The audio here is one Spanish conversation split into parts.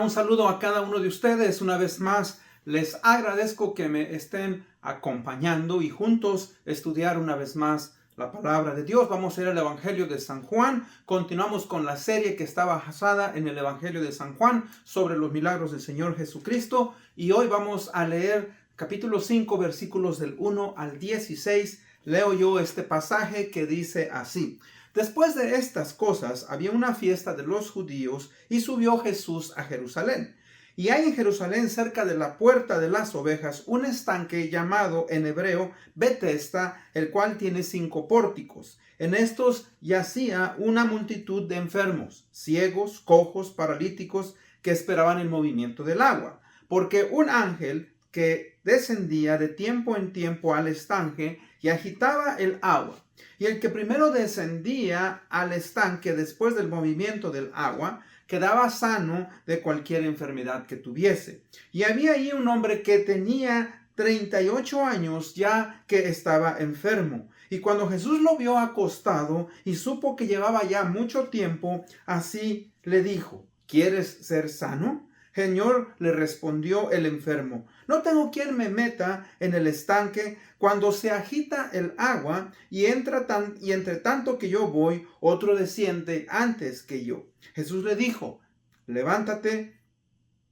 un saludo a cada uno de ustedes. Una vez más, les agradezco que me estén acompañando y juntos estudiar una vez más la palabra de Dios. Vamos a ir al Evangelio de San Juan. Continuamos con la serie que está basada en el Evangelio de San Juan sobre los milagros del Señor Jesucristo. Y hoy vamos a leer capítulo 5, versículos del 1 al 16. Leo yo este pasaje que dice así: Después de estas cosas había una fiesta de los judíos y subió Jesús a Jerusalén. Y hay en Jerusalén, cerca de la puerta de las ovejas, un estanque llamado en hebreo Betesda, el cual tiene 5 pórticos. En estos yacía una multitud de enfermos, ciegos, cojos, paralíticos, que esperaban el movimiento del agua. Porque un ángel que descendía de tiempo en tiempo al estanque y agitaba el agua. Y el que primero descendía al estanque después del movimiento del agua, quedaba sano de cualquier enfermedad que tuviese. Y había ahí un hombre que tenía 38 años ya que estaba enfermo. Y cuando Jesús lo vio acostado y supo que llevaba ya mucho tiempo, así le dijo: ¿Quieres ser sano? Señor, le respondió el enfermo, no tengo quien me meta en el estanque cuando se agita el agua, y entre tanto que yo voy, otro desciende antes que yo. Jesús le dijo: levántate,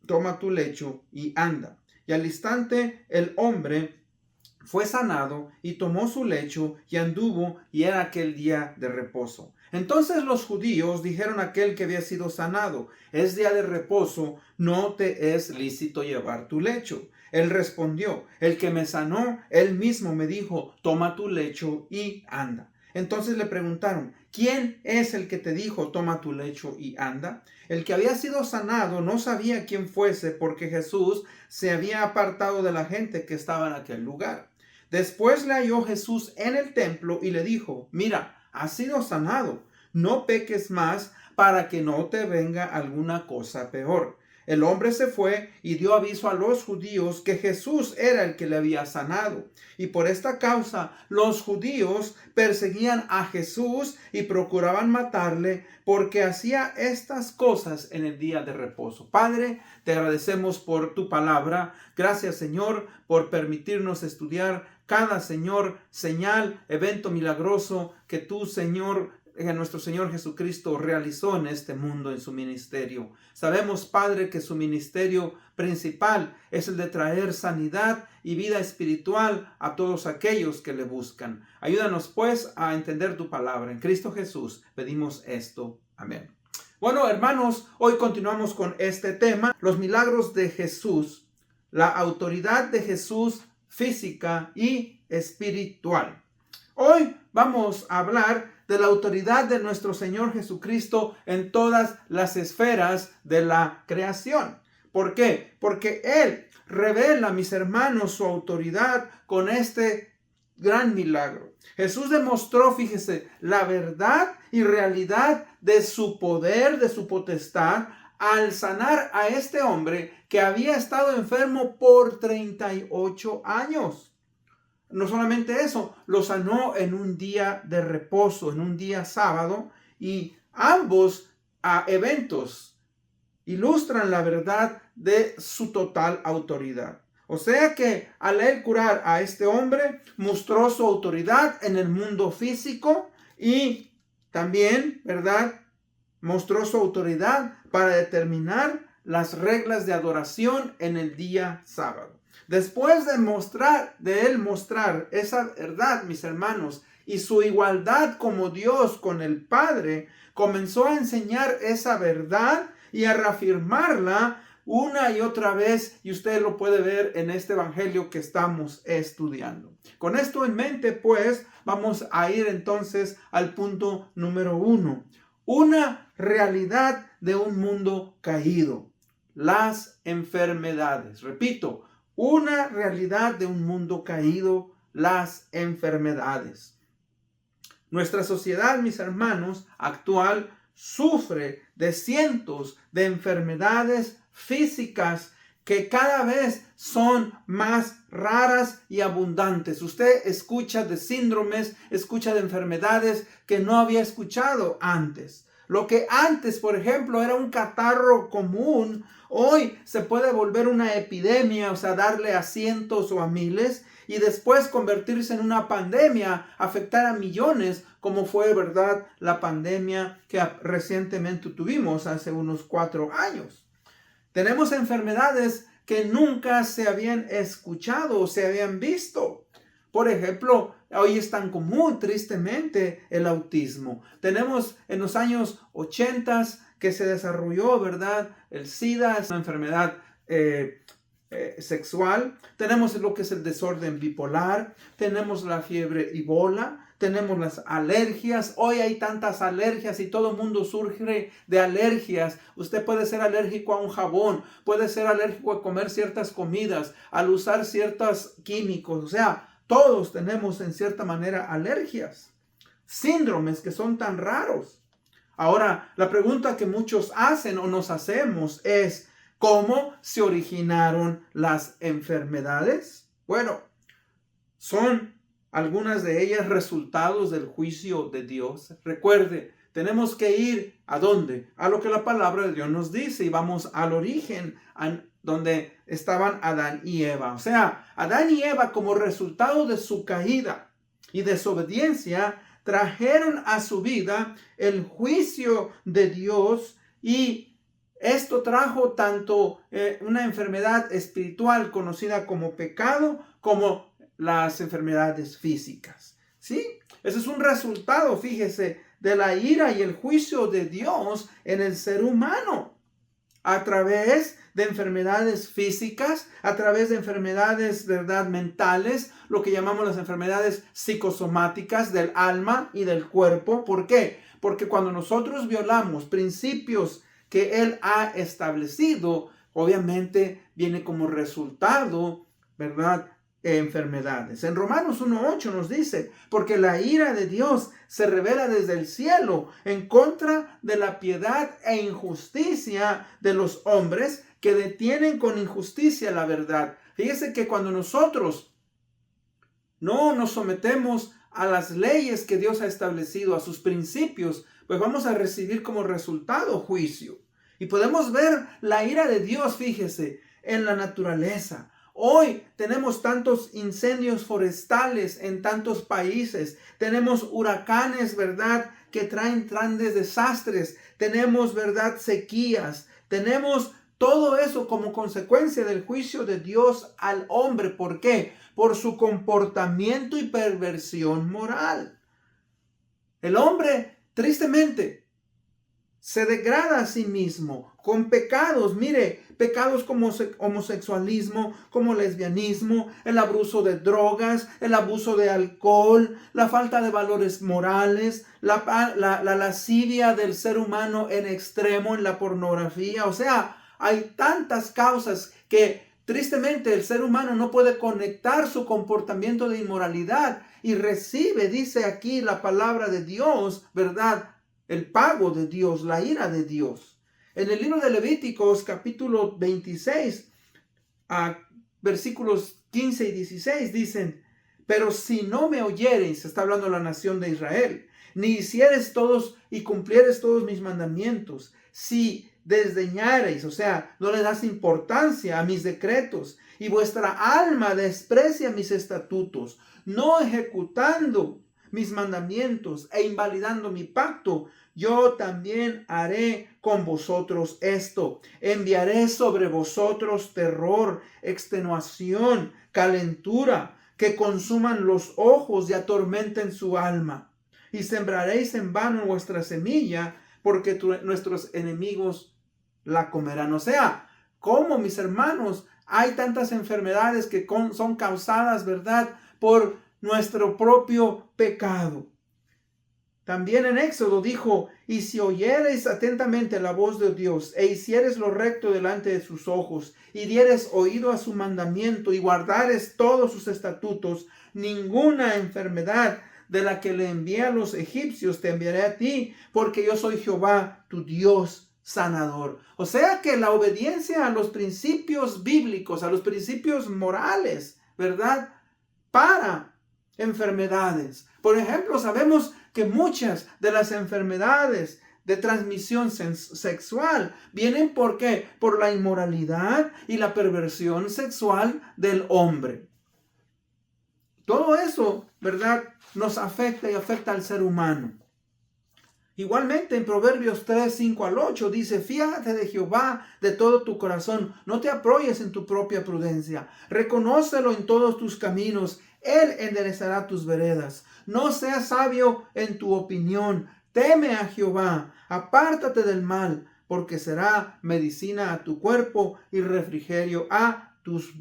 toma tu lecho y anda. Y al instante el hombre fue sanado y tomó su lecho y anduvo, y era aquel día de reposo. Entonces los judíos dijeron a aquel que había sido sanado: es día de reposo, no te es lícito llevar tu lecho. Él respondió: el que me sanó, él mismo me dijo: toma tu lecho y anda. Entonces le preguntaron: ¿quién es el que te dijo toma tu lecho y anda? El que había sido sanado no sabía quién fuese, porque Jesús se había apartado de la gente que estaba en aquel lugar. Después le halló Jesús en el templo y le dijo: mira, has sido sanado, no peques más para que no te venga alguna cosa peor. El hombre se fue y dio aviso a los judíos que Jesús era el que le había sanado. Y por esta causa los judíos perseguían a Jesús y procuraban matarle, porque hacía estas cosas en el día de reposo. Padre, te agradecemos por tu palabra. Gracias, Señor, por permitirnos estudiar cada, Señor, señal, evento milagroso que tú, Señor, que nuestro Señor Jesucristo realizó en este mundo en su ministerio. Sabemos, Padre, que su ministerio principal es el de traer sanidad y vida espiritual a todos aquellos que le buscan. Ayúdanos, pues, a entender tu palabra. En Cristo Jesús pedimos esto. Amén. Bueno, hermanos, hoy continuamos con este tema: los milagros de Jesús, la autoridad de Jesús física y espiritual. Hoy vamos a hablar de la autoridad de nuestro Señor Jesucristo en todas las esferas de la creación. ¿Por qué? Porque Él revela, mis hermanos, su autoridad con este gran milagro. Jesús demostró, fíjese, la verdad y realidad de su poder, de su potestad, al sanar a este hombre que había estado enfermo por 38 años. No solamente eso, lo sanó en un día de reposo, en un día sábado, y ambos eventos ilustran la verdad de su total autoridad. O sea que al él curar a este hombre, mostró su autoridad en el mundo físico y también, ¿verdad?, mostró su autoridad para determinar las reglas de adoración en el día sábado. Después de él mostrar esa verdad, mis hermanos, y su igualdad como Dios con el Padre, comenzó a enseñar esa verdad y a reafirmarla una y otra vez, y usted lo puede ver en este evangelio que estamos estudiando. Con esto en mente, pues, vamos a ir entonces al punto número 1. Una realidad de un mundo caído: las enfermedades. Repito, una realidad de un mundo caído: las enfermedades. Nuestra sociedad, mis hermanos, actual, sufre de cientos de enfermedades físicas que cada vez son más raras y abundantes. Usted escucha de síndromes, escucha de enfermedades que no había escuchado antes. Lo que antes, por ejemplo, era un catarro común, hoy se puede volver una epidemia, o sea, darle a cientos o a miles, y después convertirse en una pandemia, afectar a millones, como fue, ¿verdad?, la pandemia que recientemente tuvimos hace unos 4 años. Tenemos enfermedades que nunca se habían escuchado o se habían visto. Por ejemplo, hoy es tan común, tristemente, el autismo. Tenemos en los años 80 que se desarrolló, ¿verdad? El SIDA es una enfermedad sexual. Tenemos lo que es el desorden bipolar. Tenemos la fiebre Ebola. Tenemos las alergias. Hoy hay tantas alergias y todo el mundo surge de alergias. Usted puede ser alérgico a un jabón, puede ser alérgico a comer ciertas comidas, al usar ciertos químicos. O sea, todos tenemos en cierta manera alergias, síndromes que son tan raros. Ahora, la pregunta que muchos hacen o nos hacemos es, ¿cómo se originaron las enfermedades? Bueno, son algunas de ellas resultados del juicio de Dios. Recuerde, tenemos que ir ¿a dónde? A lo que la palabra de Dios nos dice, y vamos al origen, donde estaban Adán y Eva. O sea, Adán y Eva, como resultado de su caída y desobediencia, trajeron a su vida el juicio de Dios, y esto trajo tanto una enfermedad espiritual conocida como pecado, como las enfermedades físicas. ¿Sí? Ese es un resultado, fíjese, de la ira y el juicio de Dios en el ser humano, a través de enfermedades físicas, a través de enfermedades, ¿verdad?, mentales, lo que llamamos las enfermedades psicosomáticas del alma y del cuerpo. ¿Por qué? Porque cuando nosotros violamos principios que Él ha establecido, obviamente viene como resultado, ¿verdad?, enfermedades. En Romanos 1:8 nos dice, porque la ira de Dios se revela desde el cielo en contra de la piedad e injusticia de los hombres que detienen con injusticia la verdad. Fíjese que cuando nosotros no nos sometemos a las leyes que Dios ha establecido, a sus principios, pues vamos a recibir como resultado juicio. Y podemos ver la ira de Dios, fíjese, en la naturaleza. Hoy tenemos tantos incendios forestales en tantos países. Tenemos huracanes, ¿verdad?, que traen grandes desastres. Tenemos, ¿verdad?, sequías. Tenemos todo eso como consecuencia del juicio de Dios al hombre. ¿Por qué? Por su comportamiento y perversión moral. El hombre, tristemente, se degrada a sí mismo con pecados. Mire, pecados como homosexualismo, como lesbianismo, el abuso de drogas, el abuso de alcohol, la falta de valores morales, la lascivia del ser humano en extremo, en la pornografía. O sea, hay tantas causas que tristemente el ser humano no puede conectar su comportamiento de inmoralidad y recibe, dice aquí la palabra de Dios, ¿verdad?, el pago de Dios, la ira de Dios. En el libro de Levíticos, capítulo 26, versículos 15 y 16, dicen, pero si no me oyereis, está hablando la nación de Israel, ni hicieres todos y cumplieres todos mis mandamientos, si desdeñareis, o sea, no le das importancia a mis decretos, y vuestra alma desprecia mis estatutos, no ejecutando mis mandamientos e invalidando mi pacto, yo también haré con vosotros esto. Enviaré sobre vosotros terror, extenuación, calentura, que consuman los ojos y atormenten su alma. Y sembraréis en vano vuestra semilla, porque nuestros enemigos la comerán. O sea, como mis hermanos, hay tantas enfermedades que son causadas, ¿verdad?, por nuestro propio pecado. También en Éxodo dijo, y si oyereis atentamente la voz de Dios, e hiciereis lo recto delante de sus ojos, y diereis oído a su mandamiento, y guardareis todos sus estatutos, ninguna enfermedad de la que le envié a los egipcios te enviaré a ti, porque yo soy Jehová, tu Dios sanador. O sea que la obediencia a los principios bíblicos, a los principios morales, ¿verdad?, para enfermedades. Por ejemplo, sabemos que muchas de las enfermedades de transmisión sexual. Vienen ¿por qué? Por la inmoralidad y la perversión sexual del hombre. Todo eso, ¿verdad?, nos afecta y afecta al ser humano. Igualmente en Proverbios 3, 5 al 8 dice: fíjate de Jehová de todo tu corazón, no te apoyes en tu propia prudencia, reconócelo en todos tus caminos, Él enderezará tus veredas. No seas sabio en tu opinión, teme a Jehová, apártate del mal, porque será medicina a tu cuerpo y refrigerio a tus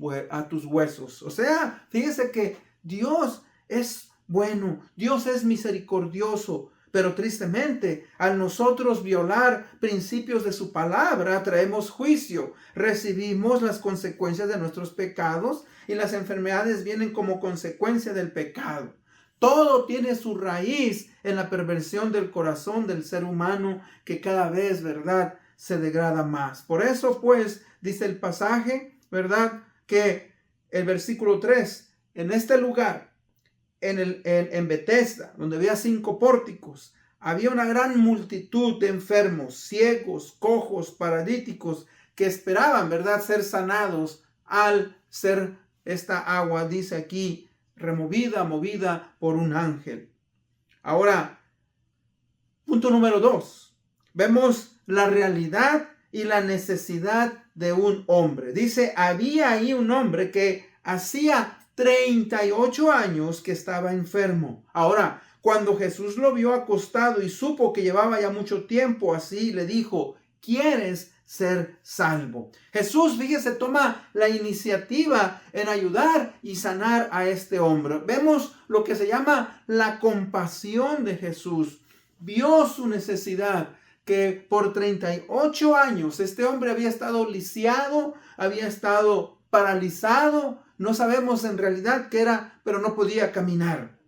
huesos. O sea, fíjese que Dios es bueno, Dios es misericordioso. Pero tristemente, al nosotros violar principios de su palabra, traemos juicio. Recibimos las consecuencias de nuestros pecados y las enfermedades vienen como consecuencia del pecado. Todo tiene su raíz en la perversión del corazón del ser humano que cada vez, ¿verdad?, se degrada más. Por eso, pues, dice el pasaje, ¿verdad?, que el versículo 3, en este lugar, en Betesda, donde había 5 pórticos, había una gran multitud de enfermos, ciegos, cojos, paralíticos, que esperaban, ¿verdad?, ser sanados al ser esta agua, dice aquí, movida por un ángel. Ahora, punto número 2. Vemos la realidad y la necesidad de un hombre. Dice, había ahí un hombre que hacía 38 años que estaba enfermo. Ahora, cuando Jesús lo vio acostado y supo que llevaba ya mucho tiempo así, le dijo: ¿quieres ser salvo? Jesús, fíjese, toma la iniciativa en ayudar y sanar a este hombre. Vemos lo que se llama la compasión de Jesús. Vio su necesidad, que por 38 años este hombre había estado lisiado, había estado paralizado. No sabemos en realidad qué era, pero no podía caminar.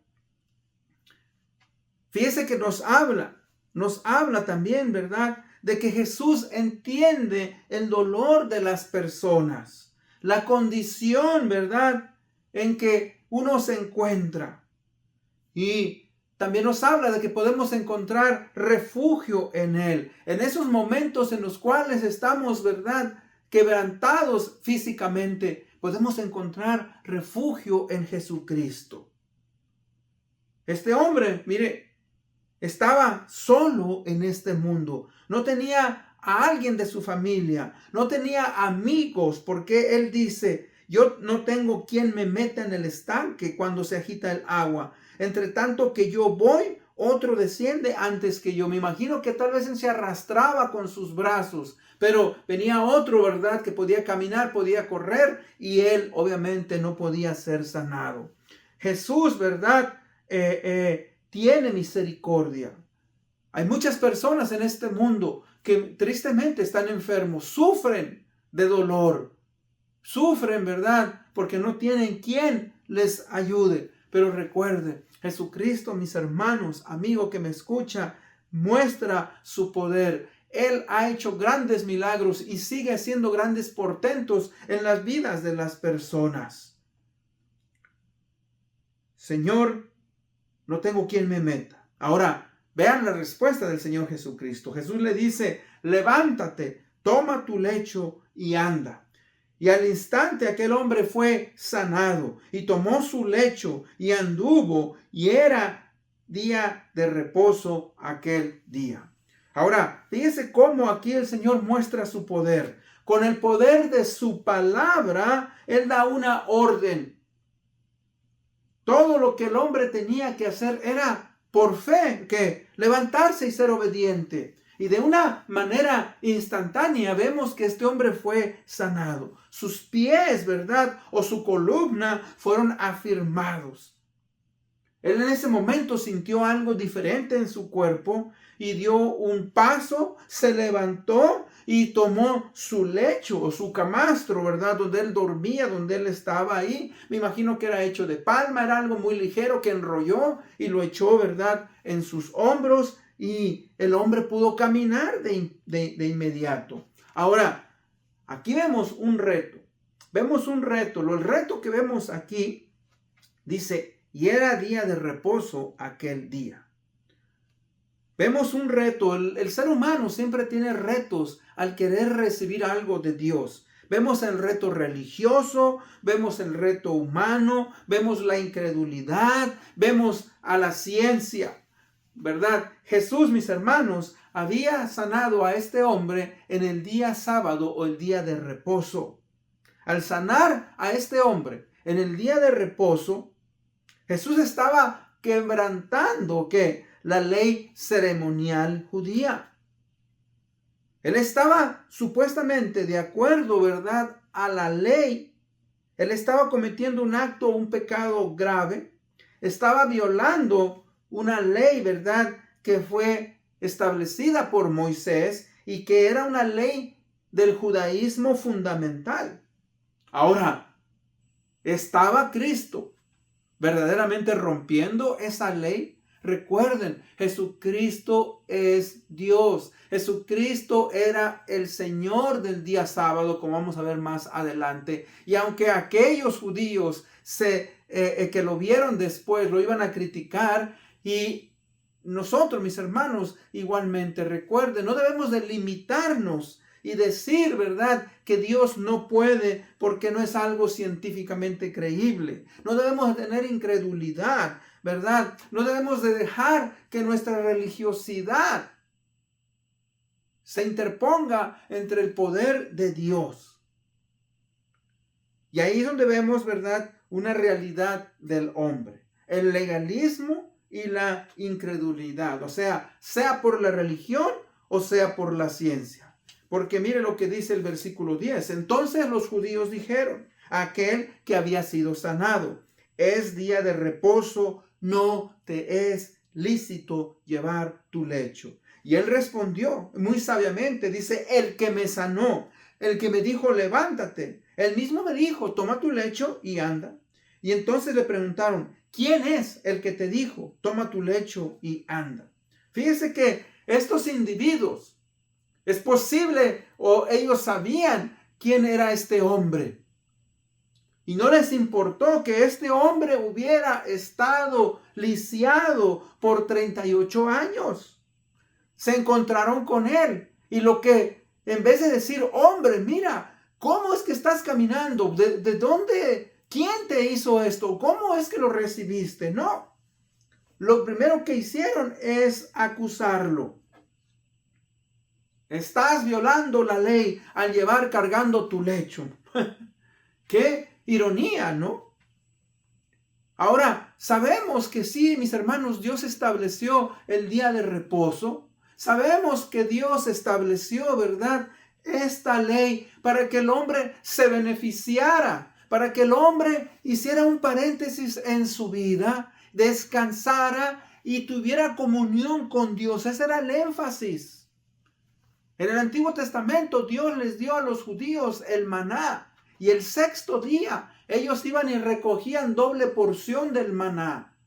Fíjese que nos habla también, ¿verdad?, de que Jesús entiende el dolor de las personas, la condición, ¿verdad?, en que uno se encuentra. Y también nos habla de que podemos encontrar refugio en Él, en esos momentos en los cuales estamos, ¿verdad?, quebrantados físicamente. Podemos encontrar refugio en Jesucristo. Este hombre, mire, estaba solo en este mundo. No tenía a alguien de su familia. No tenía amigos, porque él dice: yo no tengo quien me meta en el estanque cuando se agita el agua. Entre tanto que yo voy, otro desciende antes que yo. Me imagino que tal vez él se arrastraba con sus brazos, pero venía otro, ¿verdad?, que podía caminar, podía correr, y él obviamente no podía ser sanado. Jesús, ¿verdad?, tiene misericordia. Hay muchas personas en este mundo que tristemente están enfermos, sufren de dolor, sufren, ¿verdad?, porque no tienen quien les ayude. Pero recuerde, Jesucristo, mis hermanos, amigo que me escucha, muestra su poder. Él ha hecho grandes milagros y sigue haciendo grandes portentos en las vidas de las personas. Señor, no tengo quien me meta. Ahora, vean la respuesta del Señor Jesucristo. Jesús le dice: levántate, toma tu lecho y anda. Y al instante aquel hombre fue sanado y tomó su lecho y anduvo, y era día de reposo aquel día. Ahora, fíjese cómo aquí el Señor muestra su poder. Con el poder de su palabra, Él da una orden. Todo lo que el hombre tenía que hacer era por fe, que levantarse y ser obediente. Y de una manera instantánea vemos que este hombre fue sanado. Sus pies, ¿verdad?, o su columna fueron afirmados. Él en ese momento sintió algo diferente en su cuerpo y dio un paso, se levantó y tomó su lecho o su camastro, ¿verdad?, donde él dormía, donde él estaba ahí. Me imagino que era hecho de palma, era algo muy ligero que enrolló y lo echó, ¿verdad?, en sus hombros, y el hombre pudo caminar de inmediato. Ahora, aquí vemos un reto. El reto que vemos aquí dice: y era día de reposo aquel día. Vemos un reto. El ser humano siempre tiene retos al querer recibir algo de Dios. Vemos el reto religioso, vemos el reto humano, vemos la incredulidad, vemos a la ciencia, ¿verdad? Jesús, mis hermanos, había sanado a este hombre en el día sábado o el día de reposo. Al sanar a este hombre en el día de reposo, Jesús estaba quebrantando la ley ceremonial judía. Él estaba supuestamente de acuerdo, ¿verdad?, a la ley. Él estaba cometiendo un acto, un pecado grave. Estaba violando una ley, ¿verdad?, que fue establecida por Moisés y que era una ley del judaísmo fundamental. Ahora, ¿estaba Cristo verdaderamente rompiendo esa ley? Recuerden, Jesucristo es Dios. Jesucristo era el Señor del día sábado, como vamos a ver más adelante. Y aunque aquellos judíos que lo vieron después lo iban a criticar, y nosotros, mis hermanos, igualmente, recuerden, no debemos de limitarnos y decir, ¿verdad?, que Dios no puede porque no es algo científicamente creíble. No debemos de tener incredulidad, ¿verdad? No debemos de dejar que nuestra religiosidad se interponga entre el poder de Dios. Y ahí es donde vemos, ¿verdad?, una realidad del hombre. El legalismo y la incredulidad. O sea por la religión o sea por la ciencia. Porque mire lo que dice el versículo 10. Entonces los judíos dijeron a aquel que había sido sanado: es día de reposo, no te es lícito llevar tu lecho. Y él respondió muy sabiamente, dice: el que me sanó, el que me dijo levántate, él mismo me dijo toma tu lecho y anda. Y entonces le preguntaron: ¿quién es el que te dijo toma tu lecho y anda? Fíjese que estos individuos, es posible, o ellos sabían quién era este hombre. Y no les importó que este hombre hubiera estado lisiado por 38 años. Se encontraron con él. Y lo que, en vez de decir: hombre, mira, ¿cómo es que estás caminando? ¿De dónde? ¿Quién te hizo esto? ¿Cómo es que lo recibiste? No. Lo primero que hicieron es acusarlo. Estás violando la ley al llevar cargando tu lecho. Qué ironía, ¿no? Ahora, sabemos que sí, mis hermanos, Dios estableció el día de reposo. Sabemos que Dios estableció, ¿verdad?, esta ley para que el hombre se beneficiara, para que el hombre hiciera un paréntesis en su vida, descansara y tuviera comunión con Dios. Ese era el énfasis. En el Antiguo Testamento Dios les dio a los judíos el maná, y el sexto día ellos iban y recogían doble porción del maná.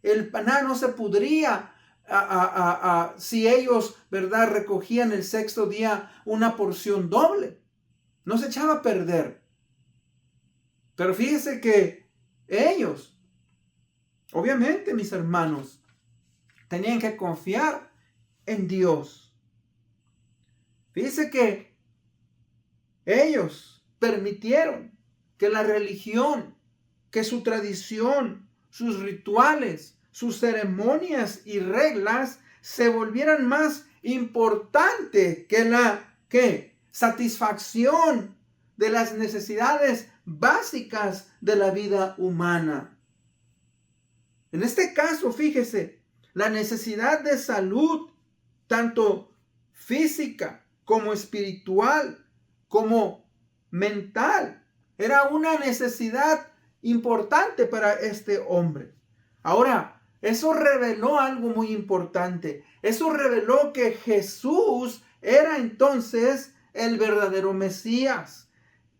El maná no se pudría si ellos, ¿verdad?, recogían el sexto día una porción doble. No se echaba a perder. Pero fíjese que ellos, obviamente, mis hermanos, tenían que confiar en Dios. Dice que ellos permitieron que la religión, que su tradición, sus rituales, sus ceremonias y reglas se volvieran más importantes que la satisfacción de las necesidades básicas de la vida humana. En este caso, fíjese, la necesidad de salud, tanto física como espiritual, como mental, era una necesidad importante para este hombre. Ahora, eso reveló algo muy importante. Eso reveló que Jesús era entonces el verdadero Mesías.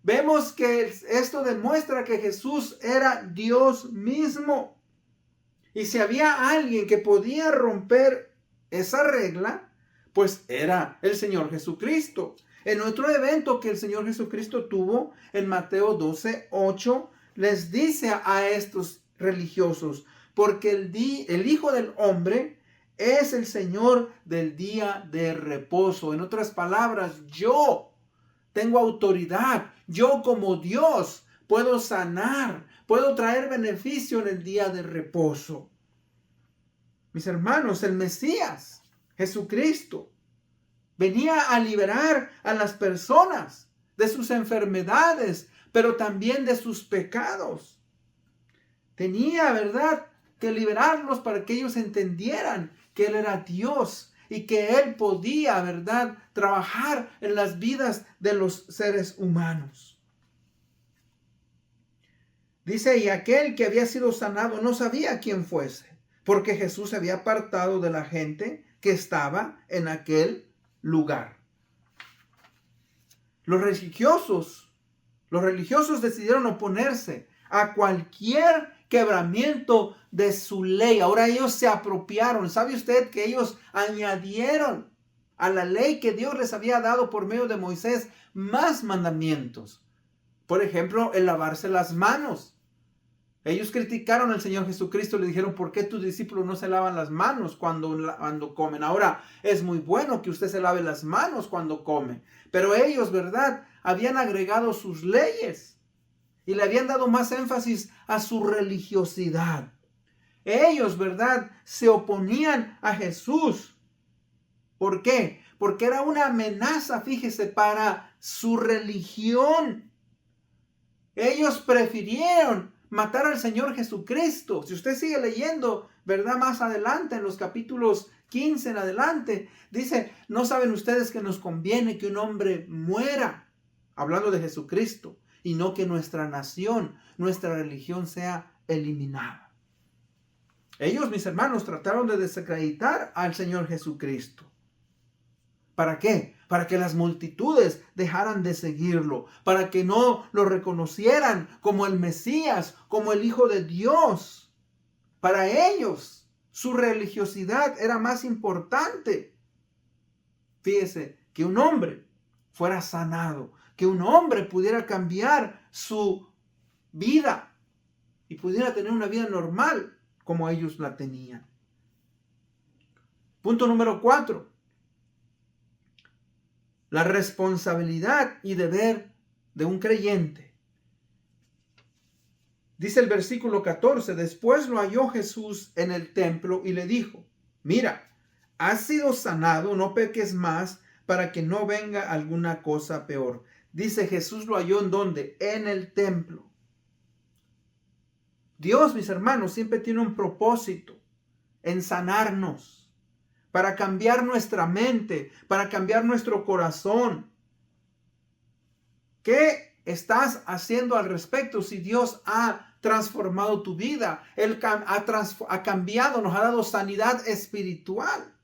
Vemos que esto demuestra que Jesús era Dios mismo. Y si había alguien que podía romper esa regla, pues era el Señor Jesucristo. En otro evento que el Señor Jesucristo tuvo, en Mateo 12:8, les dice a estos religiosos: porque el Hijo del Hombre es el Señor del día de reposo. En otras palabras, yo tengo autoridad. Yo como Dios puedo sanar, puedo traer beneficio en el día de reposo. Mis hermanos, el Mesías, Jesucristo, venía a liberar a las personas de sus enfermedades, pero también de sus pecados. Tenía, ¿verdad?, que liberarlos para que ellos entendieran que Él era Dios y que Él podía, ¿verdad?, trabajar en las vidas de los seres humanos. Dice, y aquel que había sido sanado no sabía quién fuese, porque Jesús se había apartado de la gente que estaba en aquel lugar. Los religiosos decidieron oponerse a cualquier quebramiento de su ley. Ahora ellos se apropiaron. ¿Sabe usted que ellos añadieron a la ley que Dios les había dado por medio de Moisés más mandamientos? Por ejemplo, el lavarse las manos. Ellos criticaron al Señor Jesucristo y le dijeron, ¿por qué tus discípulos no se lavan las manos cuando comen? Ahora, es muy bueno que usted se lave las manos cuando come. Pero ellos, ¿verdad?, habían agregado sus leyes y le habían dado más énfasis a su religiosidad. Ellos, ¿verdad?, se oponían a Jesús. ¿Por qué? Porque era una amenaza, fíjese, para su religión. Ellos prefirieron matar al Señor Jesucristo. Si usted sigue leyendo, ¿verdad?, más adelante, en los capítulos 15 en adelante, dice, ¿no saben ustedes que nos conviene que un hombre muera? Hablando de Jesucristo, y no que nuestra nación, nuestra religión sea eliminada. Ellos, mis hermanos, trataron de desacreditar al Señor Jesucristo. ¿Para qué? Para que las multitudes dejaran de seguirlo, para que no lo reconocieran como el Mesías, como el Hijo de Dios. Para ellos, su religiosidad era más importante. Fíjese, que un hombre fuera sanado, que un hombre pudiera cambiar su vida y pudiera tener una vida normal como ellos la tenían. Punto número 4. La responsabilidad y deber de un creyente. Dice el versículo 14, después lo halló Jesús en el templo y le dijo, mira, has sido sanado, no peques más para que no venga alguna cosa peor. Dice, Jesús lo halló ¿en dónde? En el templo. Dios, mis hermanos, siempre tiene un propósito en sanarnos, para cambiar nuestra mente, para cambiar nuestro corazón. ¿Qué estás haciendo al respecto si Dios ha transformado tu vida? Él ha cambiado, nos ha dado sanidad espiritual.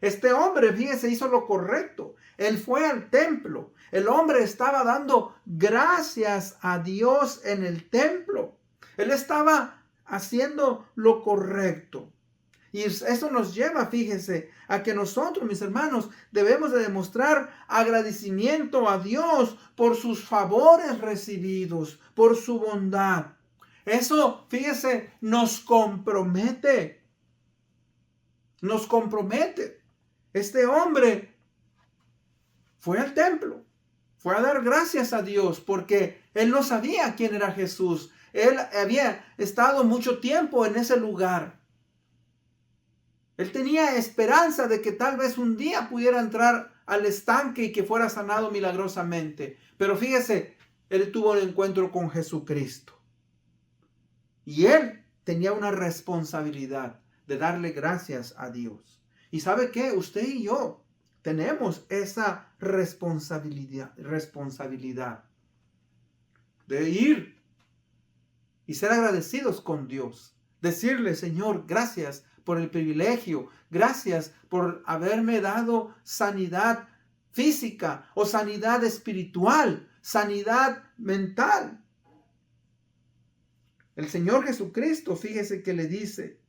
Este hombre, fíjese, hizo lo correcto. Él fue al templo. El hombre estaba dando gracias a Dios en el templo. Él estaba haciendo lo correcto. Y eso nos lleva, fíjese, a que nosotros, mis hermanos, debemos de demostrar agradecimiento a Dios por sus favores recibidos, por su bondad. Eso, fíjese, nos compromete. Nos compromete. Este hombre fue al templo, fue a dar gracias a Dios porque él no sabía quién era Jesús. Él había estado mucho tiempo en ese lugar. Él tenía esperanza de que tal vez un día pudiera entrar al estanque y que fuera sanado milagrosamente. Pero fíjese, él tuvo un encuentro con Jesucristo. Y él tenía una responsabilidad de darle gracias a Dios. ¿Y sabe qué? Usted y yo tenemos esa responsabilidad de ir y ser agradecidos con Dios. Decirle, Señor, gracias por el privilegio, gracias por haberme dado sanidad física o sanidad espiritual, sanidad mental. El Señor Jesucristo, fíjese que le dice,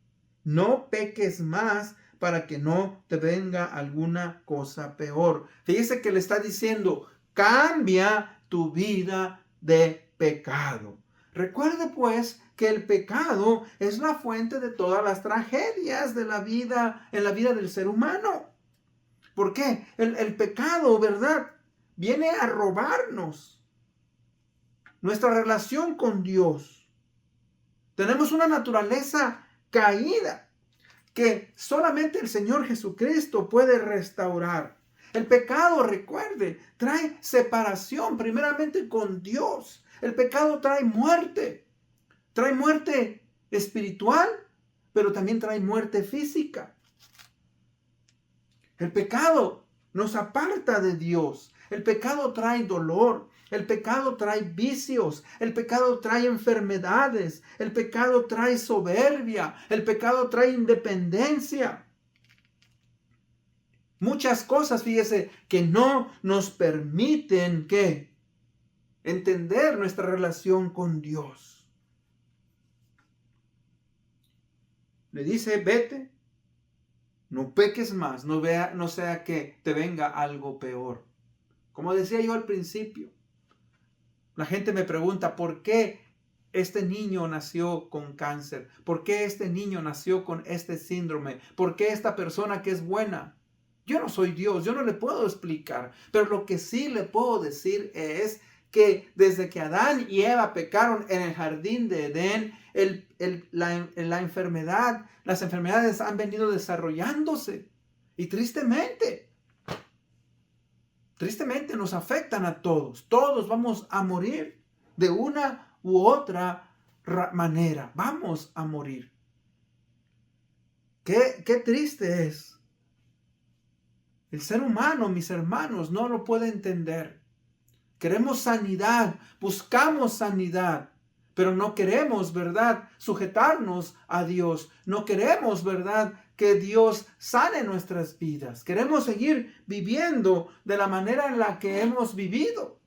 no peques más para que no te venga alguna cosa peor. Fíjese que le está diciendo, cambia tu vida de pecado. Recuerde pues que el pecado es la fuente de todas las tragedias de la vida, en la vida del ser humano. ¿Por qué? El pecado, ¿verdad?, viene a robarnos nuestra relación con Dios. Tenemos una naturaleza caída que solamente el Señor Jesucristo puede restaurar. El pecado, recuerde, trae separación primeramente con Dios. El pecado trae muerte espiritual, pero también trae muerte física. El pecado nos aparta de Dios. El pecado trae dolor. El pecado trae vicios. El pecado trae enfermedades. El pecado trae soberbia. El pecado trae independencia. Muchas cosas, fíjese, que no nos permiten que entender nuestra relación con Dios. Le dice, vete, no peques más, no sea que te venga algo peor. Como decía yo al principio, la gente me pregunta, ¿por qué este niño nació con cáncer? ¿Por qué este niño nació con este síndrome? ¿Por qué esta persona que es buena? Yo no soy Dios, yo no le puedo explicar, pero lo que sí le puedo decir es que desde que Adán y Eva pecaron en el jardín de Edén, las enfermedades han venido desarrollándose y tristemente nos afectan a todos. Todos vamos a morir de una u otra manera. Vamos a morir. Qué triste es. El ser humano, mis hermanos, no lo puede entender. Queremos sanidad, buscamos sanidad, pero no queremos, ¿verdad?, sujetarnos a Dios. No queremos, ¿verdad?, que Dios sane nuestras vidas. Queremos seguir viviendo de la manera en la que hemos vivido.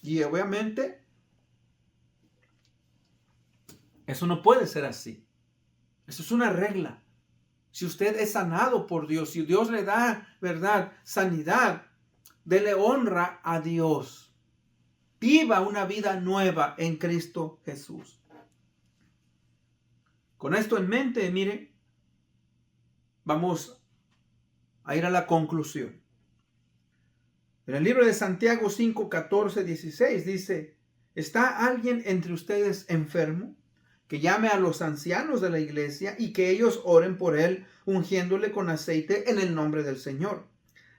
Y obviamente, eso no puede ser así. Eso es una regla. Si usted es sanado por Dios, si Dios le da, ¿verdad?, sanidad, dele honra a Dios. Viva una vida nueva en Cristo Jesús. Con esto en mente, mire, vamos a ir a la conclusión. En el libro de Santiago 5, 14, 16 dice, ¿está alguien entre ustedes enfermo? Que llame a los ancianos de la iglesia y que ellos oren por él, ungiéndole con aceite en el nombre del Señor.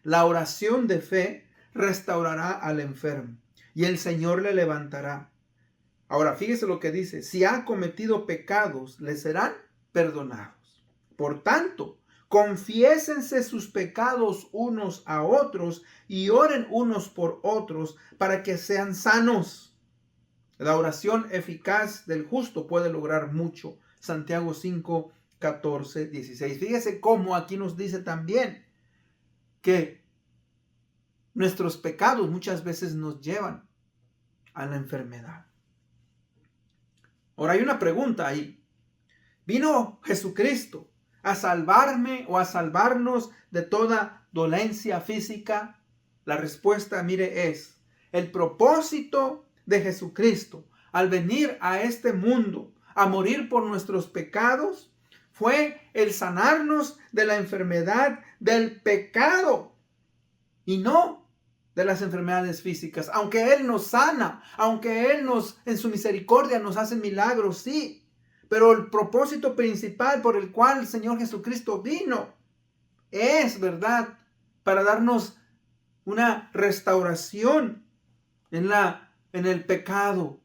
La oración de fe restaurará al enfermo y el Señor le levantará. Ahora, fíjese lo que dice, si ha cometido pecados, le serán perdonados. Por tanto, confiésense sus pecados unos a otros y oren unos por otros para que sean sanos. La oración eficaz del justo puede lograr mucho. Santiago 5, 14, 16. Fíjese cómo aquí nos dice también que nuestros pecados muchas veces nos llevan a la enfermedad. Ahora hay una pregunta ahí. ¿Vino Jesucristo a salvarme o a salvarnos de toda dolencia física? La respuesta, mire, es el propósito de Jesucristo al venir a este mundo a morir por nuestros pecados fue el sanarnos de la enfermedad del pecado y no de las enfermedades físicas. Aunque Él nos sana, aunque Él en su misericordia nos hace milagros, sí, pero el propósito principal por el cual el Señor Jesucristo vino es, ¿verdad?, para darnos una restauración en el pecado.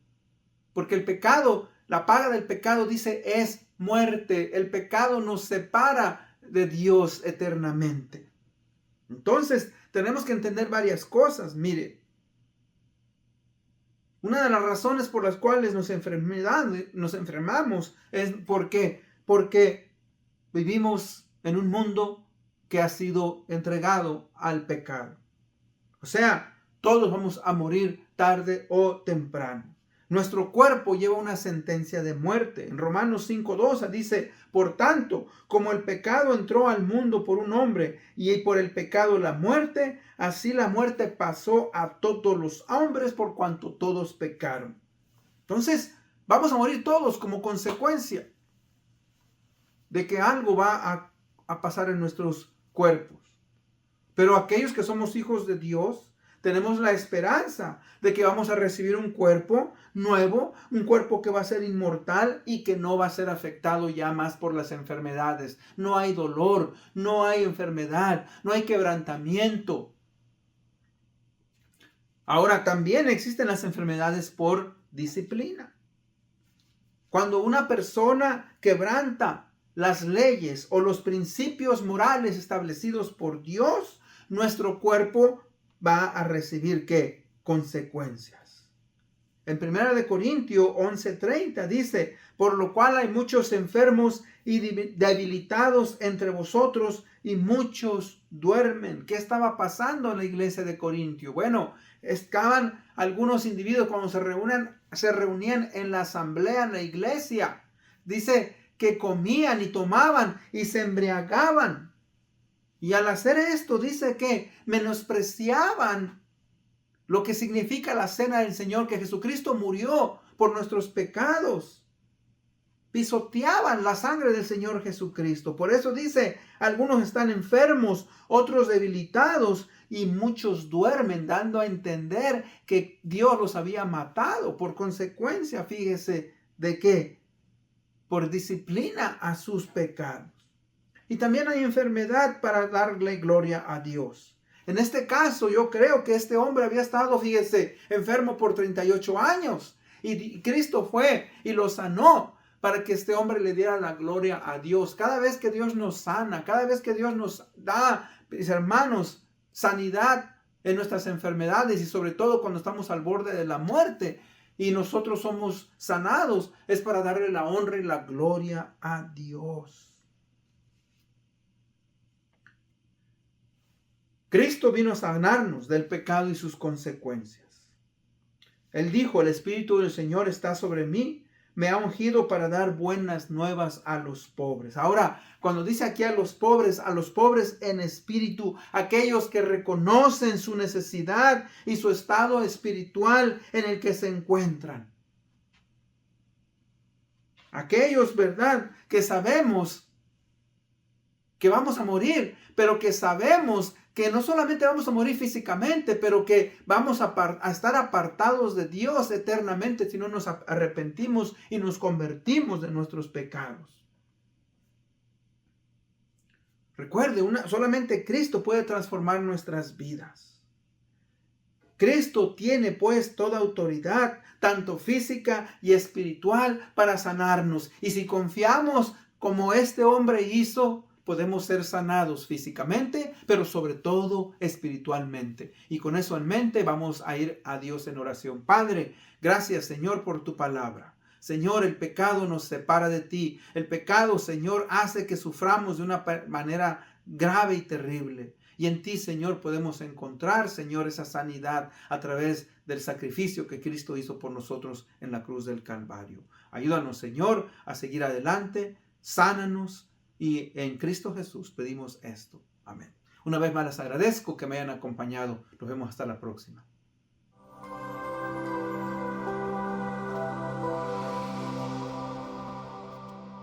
Porque el pecado, la paga del pecado, dice, es muerte. El pecado nos separa de Dios eternamente. Entonces, tenemos que entender varias cosas. Mire, una de las razones por las cuales nos enfermamos es porque vivimos en un mundo que ha sido entregado al pecado. O sea, todos vamos a morir tarde o temprano. Nuestro cuerpo lleva una sentencia de muerte. En Romanos 5:12 dice, por tanto, como el pecado entró al mundo por un hombre y por el pecado la muerte, así la muerte pasó a todos los hombres por cuanto todos pecaron. Entonces, Vamos a morir todos como consecuencia de que algo va a pasar en nuestros cuerpos. Pero aquellos que somos hijos de Dios, tenemos la esperanza de que vamos a recibir un cuerpo nuevo, un cuerpo que va a ser inmortal y que no va a ser afectado ya más por las enfermedades. No hay dolor, no hay enfermedad, no hay quebrantamiento. Ahora también existen las enfermedades por disciplina. Cuando una persona quebranta las leyes o los principios morales establecidos por Dios, nuestro cuerpo va a recibir ¿qué? Consecuencias. En 1 Corintios 11:30 dice, por lo cual hay muchos enfermos y debilitados entre vosotros y muchos duermen. ¿Qué estaba pasando en la iglesia de Corintio? Bueno, estaban algunos individuos cuando se reunían en la asamblea, en la iglesia. Dice que comían y tomaban y se embriagaban. Y al hacer esto dice que menospreciaban lo que significa la cena del Señor, que Jesucristo murió por nuestros pecados. Pisoteaban la sangre del Señor Jesucristo. Por eso dice, algunos están enfermos, otros debilitados y muchos duermen, dando a entender que Dios los había matado. Por consecuencia, fíjese de qué, por disciplina a sus pecados. Y también hay enfermedad para darle gloria a Dios. En este caso, yo creo que este hombre había estado, fíjese, enfermo por 38 años. Y Cristo fue y lo sanó para que este hombre le diera la gloria a Dios. Cada vez que Dios nos sana, cada vez que Dios nos da, mis hermanos, sanidad en nuestras enfermedades y sobre todo cuando estamos al borde de la muerte y nosotros somos sanados, es para darle la honra y la gloria a Dios. Cristo vino a sanarnos del pecado y sus consecuencias. Él dijo, el Espíritu del Señor está sobre mí, me ha ungido para dar buenas nuevas a los pobres. Ahora, cuando dice aquí a los pobres en espíritu, aquellos que reconocen su necesidad y su estado espiritual en el que se encuentran. Aquellos, ¿verdad?, que sabemos que vamos a morir, pero que sabemos que no solamente vamos a morir físicamente, pero que vamos a estar apartados de Dios eternamente si no nos arrepentimos y nos convertimos de nuestros pecados. Recuerde, solamente Cristo puede transformar nuestras vidas. Cristo tiene pues toda autoridad, tanto física y espiritual, para sanarnos. Y si confiamos como este hombre hizo, podemos ser sanados físicamente, pero sobre todo espiritualmente. Y con eso en mente vamos a ir a Dios en oración. Padre, gracias, Señor, por tu palabra. Señor, el pecado nos separa de ti. El pecado, Señor, hace que suframos de una manera grave y terrible. Y en ti, Señor, podemos encontrar, Señor, esa sanidad a través del sacrificio que Cristo hizo por nosotros en la cruz del Calvario. Ayúdanos, Señor, a seguir adelante. Sánanos. Y en Cristo Jesús pedimos esto. Amén. Una vez más les agradezco que me hayan acompañado. Nos vemos hasta la próxima.